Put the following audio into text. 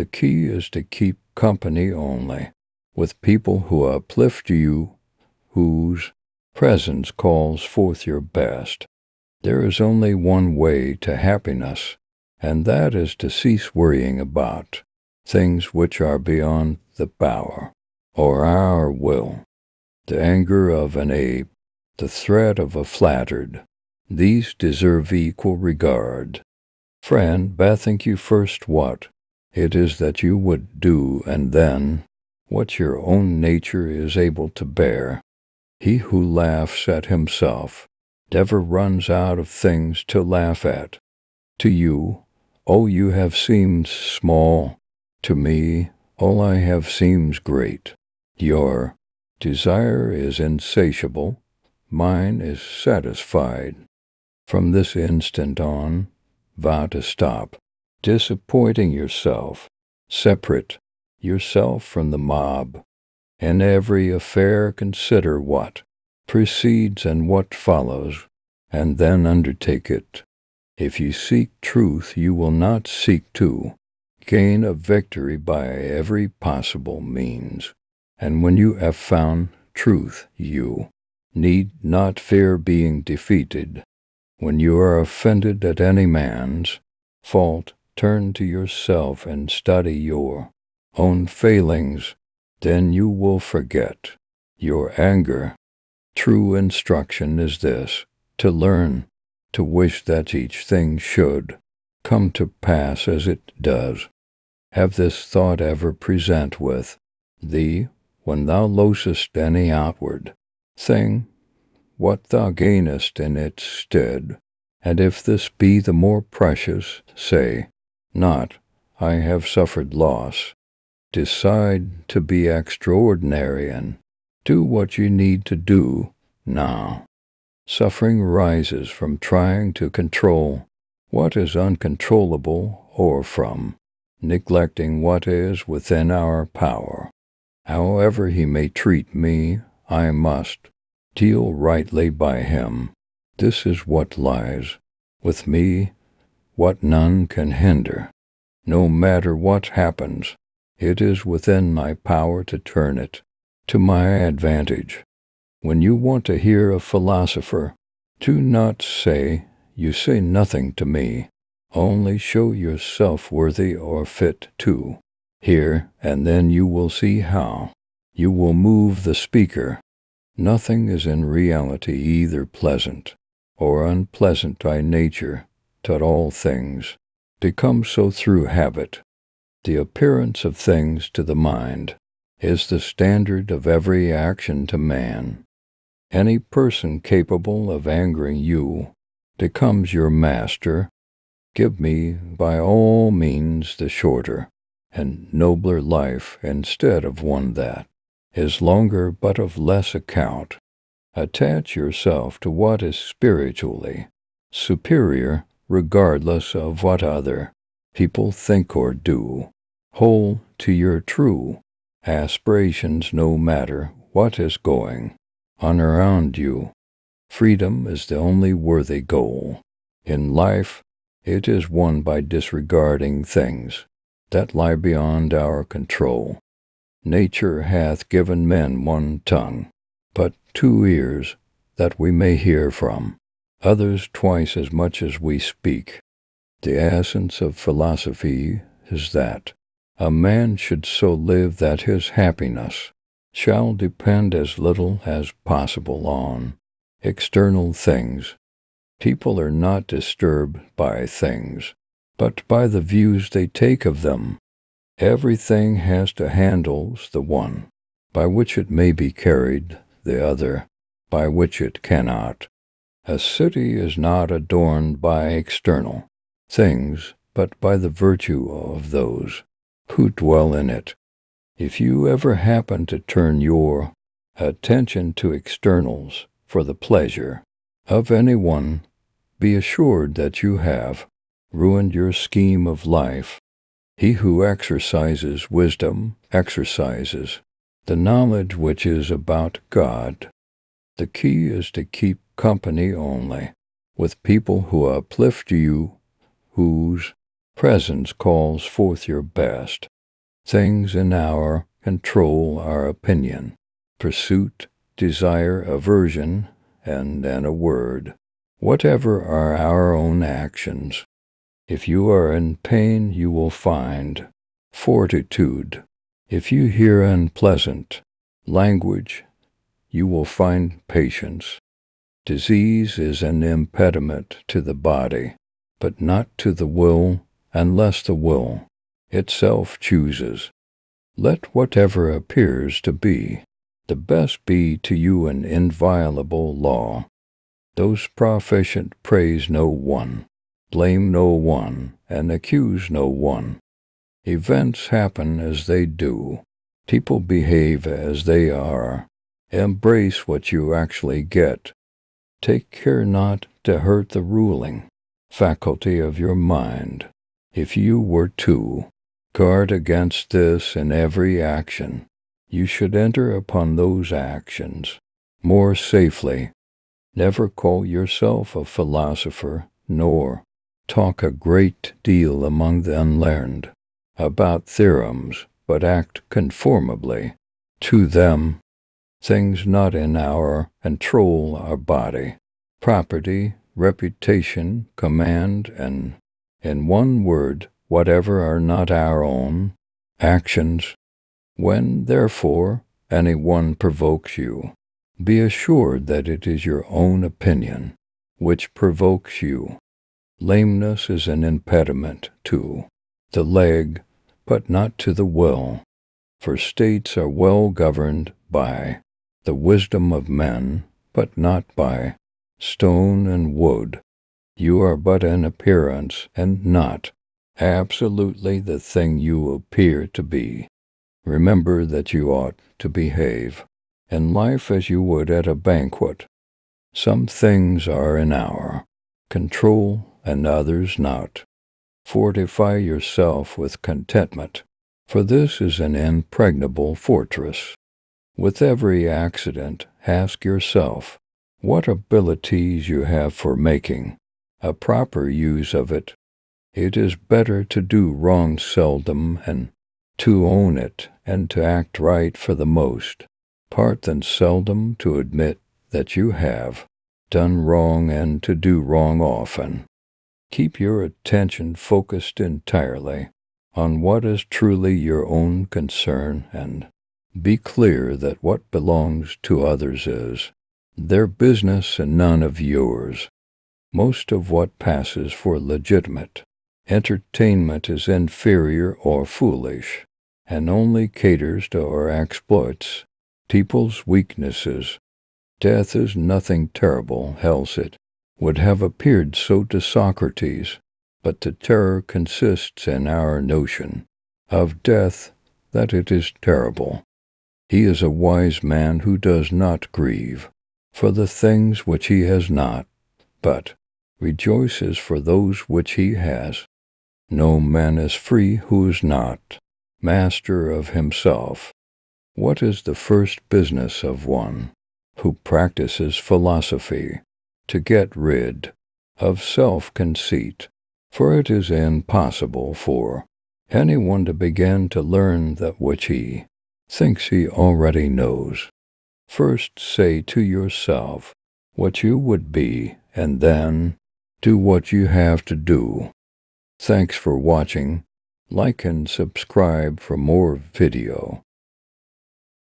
The key is to keep company only with people who uplift you, whose presence calls forth your best. There is only one way to happiness, and that is to cease worrying about things which are beyond the power or our will. The anger of an ape, the threat of a flattered, these deserve equal regard. Friend, bethink you first what it is that you would do, and then what your own nature is able to bear. He who laughs at himself never runs out of things to laugh at. To you, all you have seemed small. To me, all I have seems great. Your desire is insatiable, mine is satisfied. From this instant on, vow to stop disappointing yourself, separate yourself from the mob. In every affair consider what precedes and what follows, and then undertake it. If you seek truth, you will not seek to gain a victory by every possible means. And when you have found truth, you need not fear being defeated. When you are offended at any man's fault, turn to yourself and study your own failings. Then you will forget your anger. True instruction is this, to learn to wish that each thing should come to pass as it does. Have this thought ever present with thee when thou losest any outward thing, what thou gainest in its stead. And if this be the more precious, say not, I have suffered loss. Decide to be extraordinary and do what you need to do now. Suffering rises from trying to control what is uncontrollable or from neglecting what is within our power. However he may treat me, I must deal rightly by him. This is what lies with me, what none can hinder. No matter what happens, it is within my power to turn it to my advantage. When you want to hear a philosopher, do not say, you say nothing to me. Only show yourself worthy or fit to hear, and then you will see how you will move the speaker. Nothing is in reality either pleasant or unpleasant by nature, but all things become so through habit. The appearance of things to the mind is the standard of every action to man. Any person capable of angering you becomes your master. Give me by all means the shorter and nobler life instead of one that is longer but of less account. Attach yourself to what is spiritually superior, regardless of what other people think or do. Hold to your true aspirations no matter what is going on around you. Freedom is the only worthy goal. In life, it is won by disregarding things that lie beyond our control. Nature hath given men one tongue, but 2 ears that we may hear from, others twice as much as we speak. The essence of philosophy is that a man should so live that his happiness shall depend as little as possible on external things. People are not disturbed by things, but by the views they take of them. Everything has to handles the one, by which it may be carried, the other, by which it cannot. A city is not adorned by external things, but by the virtue of those who dwell in it. If you ever happen to turn your attention to externals for the pleasure of anyone, be assured that you have ruined your scheme of life. He who exercises wisdom exercises the knowledge which is about God. The key is to keep company only with people who uplift you, whose presence calls forth your best. Things in our control our opinion, pursuit, desire, aversion, and in a word, whatever are our own actions. If you are in pain, you will find fortitude. If you hear unpleasant language, you will find patience. Disease is an impediment to the body, but not to the will, unless the will itself chooses. Let whatever appears to be the best be to you an inviolable law. Those proficient praise no one, blame no one, and accuse no one. Events happen as they do. People behave as they are. Embrace what you actually get. Take care not to hurt the ruling faculty of your mind. If you were to guard against this in every action, you should enter upon those actions more safely. Never call yourself a philosopher, nor talk a great deal among the unlearned about theorems, but act conformably to them. Things not in our control are body, property, reputation, command, and, in one word, whatever are not our own, actions. When, therefore, any one provokes you, be assured that it is your own opinion which provokes you. Lameness is an impediment to the leg, but not to the will, for states are well governed by the wisdom of men, but not by stone and wood. You are but an appearance, and not absolutely the thing you appear to be. Remember that you ought to behave in life as you would at a banquet. Some things are in our control, and others not. Fortify yourself with contentment, for this is an impregnable fortress. With every accident, ask yourself what abilities you have for making a proper use of it. It is better to do wrong seldom and to own it, and to act right for the most part than seldom to admit that you have done wrong and to do wrong often. Keep your attention focused entirely on what is truly your own concern, and be clear that what belongs to others is their business and none of yours. Most of what passes for legitimate entertainment is inferior or foolish, and only caters to or exploits people's weaknesses. Death is nothing terrible, else it would have appeared so to Socrates, but the terror consists in our notion of death, that it is terrible. He is a wise man who does not grieve for the things which he has not, but rejoices for those which he has. No man is free who is not master of himself. What is the first business of one who practices philosophy? To get rid of self-conceit, for it is impossible for anyone to begin to learn that which he thinks he already knows. First say to yourself what you would be, and then do what you have to do. Thanks for watching. Like and subscribe for more video.